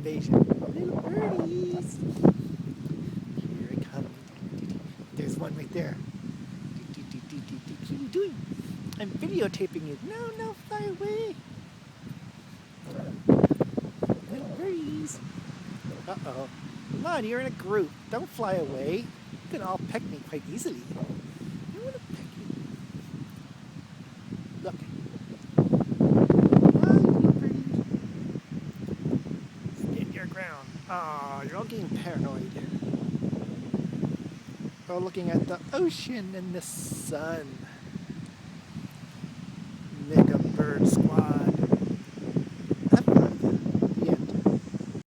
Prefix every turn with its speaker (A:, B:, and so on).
A: invasion. Little birdies. Here I come. There's one right there. What are you doing? I'm videotaping you. No, fly away. Little birdies. Uh-oh. Come on, you're in a group. Don't fly away. You can all peck me quite easily. I want to peck you. Look. Come on, little birdies. Stand your ground. Aw, you're all getting paranoid. We're all looking at the ocean and the sun. Mega Bird Squad.